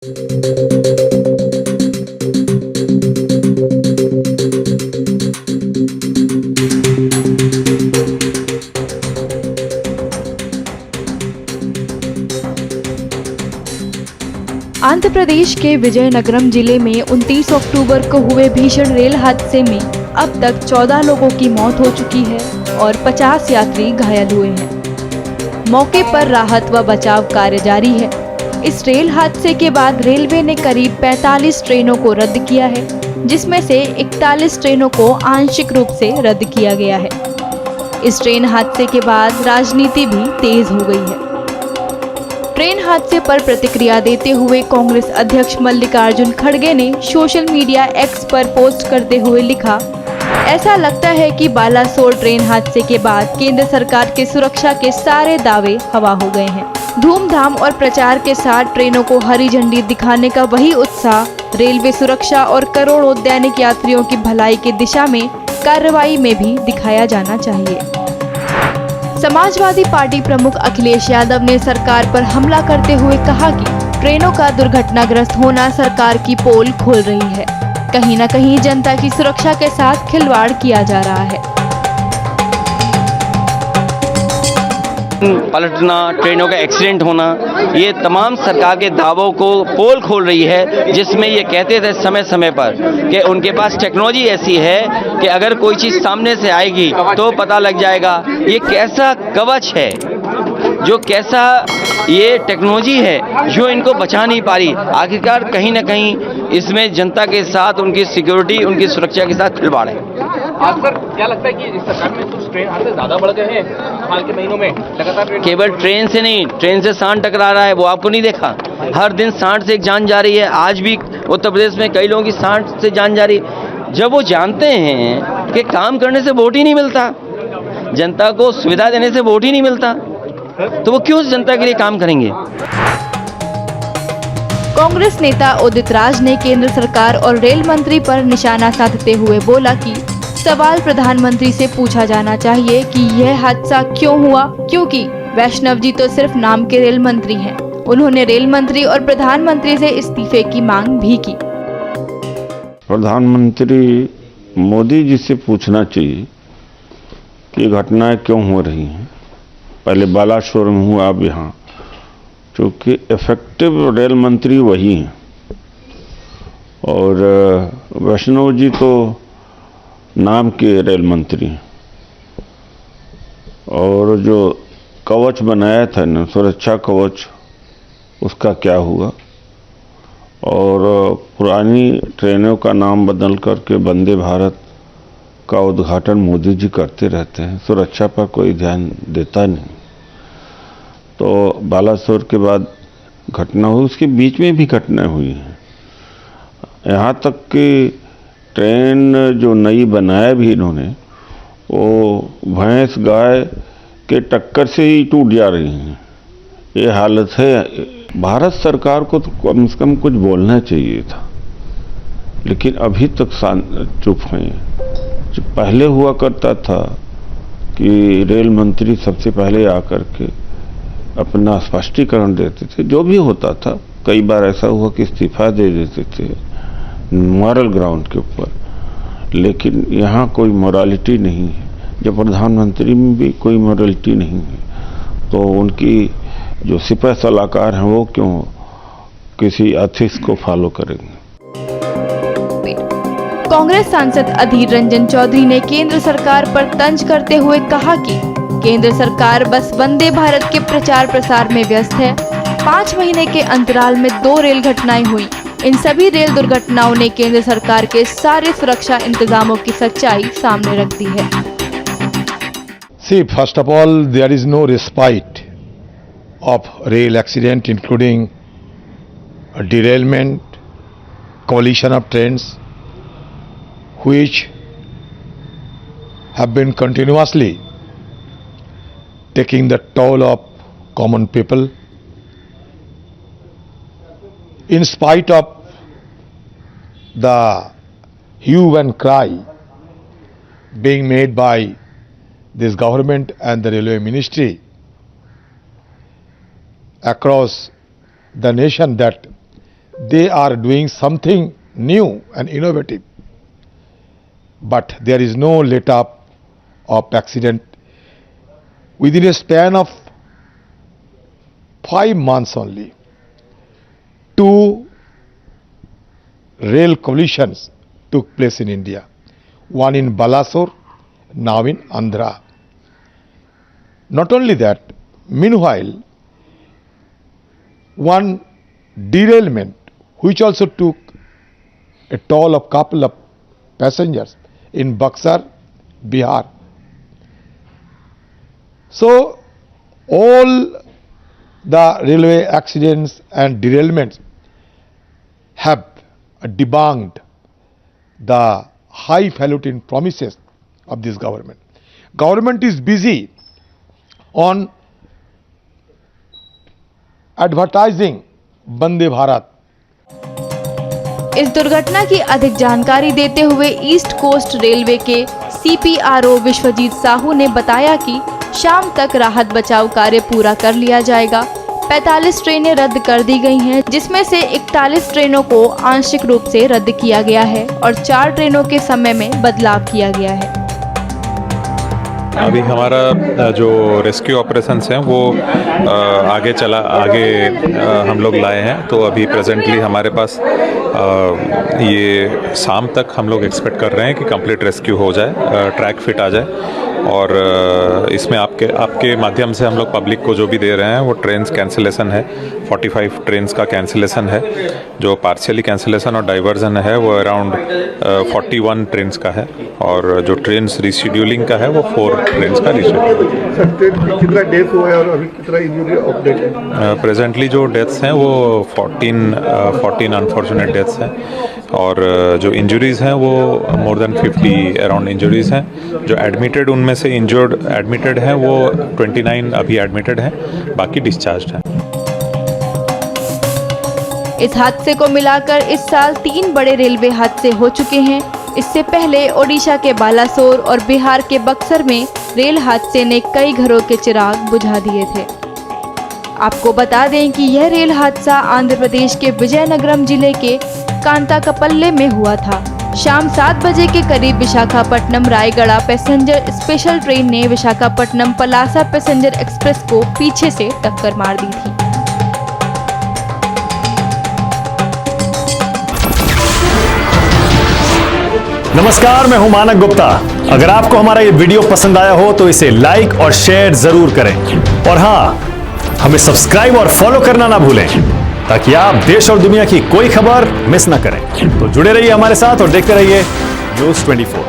आंध्र प्रदेश के विजयनगरम जिले में 29 अक्टूबर को हुए भीषण रेल हादसे में अब तक 14 लोगों की मौत हो चुकी है और 50 यात्री घायल हुए हैं। मौके पर राहत व बचाव कार्य जारी है। इस रेल हादसे के बाद रेलवे ने करीब 45 ट्रेनों को रद्द किया है, जिसमें से 41 ट्रेनों को आंशिक रूप से रद्द किया गया है। इस ट्रेन हादसे के बाद राजनीति भी तेज हो गई है। ट्रेन हादसे पर प्रतिक्रिया देते हुए कांग्रेस अध्यक्ष मल्लिकार्जुन खड़गे ने सोशल मीडिया एक्स पर पोस्ट करते हुए लिखा, ऐसा लगता है कि बालासोर ट्रेन हादसे के बाद केंद्र सरकार के सुरक्षा के सारे दावे हवा हो गए हैं। धूमधाम और प्रचार के साथ ट्रेनों को हरी झंडी दिखाने का वही उत्साह रेलवे सुरक्षा और करोड़ों दैनिक यात्रियों की भलाई की दिशा में कार्रवाई में भी दिखाया जाना चाहिए। समाजवादी पार्टी प्रमुख अखिलेश यादव ने सरकार पर हमला करते हुए कहा कि ट्रेनों का दुर्घटनाग्रस्त होना सरकार की पोल खोल रही है। कहीं न कहीं जनता की सुरक्षा के साथ खिलवाड़ किया जा रहा है। पलटना, ट्रेनों का एक्सीडेंट होना, ये तमाम सरकार के दावों को पोल खोल रही है, जिसमें ये कहते थे समय समय पर कि उनके पास टेक्नोलॉजी ऐसी है कि अगर कोई चीज़ सामने से आएगी तो पता लग जाएगा। ये कैसा कवच है, जो कैसा ये टेक्नोलॉजी है जो इनको बचा नहीं पा रही। आखिरकार कहीं ना कहीं इसमें जनता के साथ उनकी सिक्योरिटी, उनकी सुरक्षा के साथ खिलवाड़ है। आज सर क्या लगता है कि इस सरकार में कुछ ट्रेन हादसे ज्यादा बढ़ गए हैं हाल के महीनों में? लगातार केवल ट्रेन से नहीं, ट्रेन से सांड टकरा रहा है, वो आपको नहीं देखा? हर दिन सांड से एक जान जा रही है। आज भी उत्तर प्रदेश में कई लोगों की सांड से जान जा रही है। जब वो जानते हैं कि काम करने से वोट ही नहीं मिलता, जनता को सुविधा देने से वोट ही नहीं मिलता, तो वो क्यों जनता के लिए काम करेंगे? कांग्रेस नेता उदित राज ने केंद्र सरकार और रेल मंत्री पर निशाना साधते हुए बोला कि सवाल प्रधानमंत्री से पूछा जाना चाहिए कि यह हादसा क्यों हुआ, क्योंकि वैष्णव जी तो सिर्फ नाम के रेल मंत्री हैं। उन्होंने रेल मंत्री और प्रधानमंत्री से इस्तीफे की मांग भी की। प्रधानमंत्री मोदी जी से पूछना चाहिए कि घटनाएं क्यों हो रही हैं। पहले बालासोर में हुआ, अब यहाँ, क्योंकि इफेक्टिव रेल मंत्री वही हैं और वैष्णव जी तो नाम के रेल मंत्री हैं। और जो कवच बनाया था ना, सुरक्षा कवच, उसका क्या हुआ? और पुरानी ट्रेनों का नाम बदल करके वंदे भारत का उद्घाटन मोदी जी करते रहते हैं, सुरक्षा पर कोई ध्यान देता नहीं। तो बालासोर के बाद घटना हुई, उसके बीच में भी घटनाएं हुई हैं। यहाँ तक कि ट्रेन जो नई बनाया भी इन्होंने, वो भैंस गाय के टक्कर से ही टूट जा रही हैं। ये हालत है। भारत सरकार को तो कम से कम कुछ बोलना चाहिए था, लेकिन अभी तक चुप हैं। जो पहले हुआ करता था कि रेल मंत्री सबसे पहले आकर के अपना स्पष्टीकरण देते थे, जो भी होता था। कई बार ऐसा हुआ कि इस्तीफा दे देते थे मॉरल ग्राउंड के ऊपर, लेकिन यहाँ कोई मोरालिटी नहीं है। जब प्रधानमंत्री में भी कोई मोरालिटी नहीं है, तो उनकी जो सिपह सलाहकार हैं वो क्यों किसी एथिक्स को फॉलो करेंगे? कांग्रेस सांसद अधीर रंजन चौधरी ने केंद्र सरकार पर तंज करते हुए कहा कि केंद्र सरकार बस वंदे भारत के प्रचार प्रसार में व्यस्त है। 5 महीने के अंतराल में 2 रेल घटनाएं हुई। इन सभी रेल दुर्घटनाओं ने केंद्र सरकार के सारे सुरक्षा इंतजामों की सच्चाई सामने रख दी है। See, first of all, there is no respite of rail accident, including a derailment, collision of trains, which have been continuously taking the toll of common people. In spite of the hue and cry being made by this government and the railway ministry across the nation that they are doing something new and innovative. But there is no let up of accident. Within a span of 5 months only, 2 rail collisions took place in India. One in Balasore, now in Andhra. Not only that, meanwhile, one derailment which also took a toll of couple of passengers in Buxar, Bihar. So all the railway accidents and derailments have debunked the highfalutin promises of this government. Government is busy on advertising Vande Bharat. इस दुर्घटना की अधिक जानकारी देते हुए east coast railway के CPRO Vishwajeet Sahu ने बताया कि शाम तक राहत बचाव कार्य पूरा कर लिया जाएगा। 45 ट्रेनें रद्द कर दी गई हैं, जिसमें से 41 ट्रेनों को आंशिक रूप से रद्द किया गया है और 4 ट्रेनों के समय में बदलाव किया गया है। अभी हमारा जो रेस्क्यू ऑपरेशंस हैं वो आगे हम लोग लाए हैं। तो अभी प्रेजेंटली हमारे पास ये शाम तक हम लोग एक्सपेक्ट कर रहे हैं कि कंप्लीट रेस्क्यू हो जाए, ट्रैक फिट आ जाए। और इसमें आपके माध्यम से हम लोग पब्लिक को जो भी दे रहे हैं वो ट्रेन्स कैंसिलेशन है। 45 ट्रेन्स का कैंसिलेशन है, जो पार्शियली कैंसिलेशन और डाइवर्जन है वो अराउंड 41 ट्रेन्स का है। और जो ट्रेन्स रिशेड्यूलिंग का है वो 4 ट्रेन्स का रिशेड्यूलिंग। कितना डेथ हुआ है और अभी कितना इंजरी अपडेट है? प्रेजेंटली जो डेथ्स हैं वो 14 अनफॉर्चुनेट डेथ्स हैं। और जो इंजरीज़ हैं वो मोर देन 50 अराउंड इंजरीज़ हैं। जो एडमिटेड उनमें से एडमिटेड हैं वो 29 अभी एडमिटेड हैं, बाकी डिस्चार्ज हैं। इस हादसे को मिलाकर इस साल 3 बड़े रेलवे हादसे हो चुके हैं। इससे पहले ओडिशा के बालासोर और बिहार के बक्सर में रेल हादसे ने कई घरों के चिराग बुझा दिए थे। आपको बता दें कि यह रेल हादसा आंध्र प्रदेश के विजयनगरम जिले के कांताकपल्ले में हुआ था। शाम 7 बजे के करीब Visakhapatnam Raigarh passenger special train ने विशाखापट्टनम पलासा पैसेंजर एक्सप्रेस को पीछे से टक्कर मार दी थी। नमस्कार, मैं हूं मानक गुप्ता। अगर आपको हमारा ये वीडियो पसंद आया हो तो इसे लाइक और शेयर जरूर करें। और हाँ, हमें सब्सक्राइब और फॉलो करना ना भूलें, ताकि आप देश और दुनिया की कोई खबर मिस ना करें। तो जुड़े रहिए हमारे साथ और देखते रहिए न्यूज़ 24।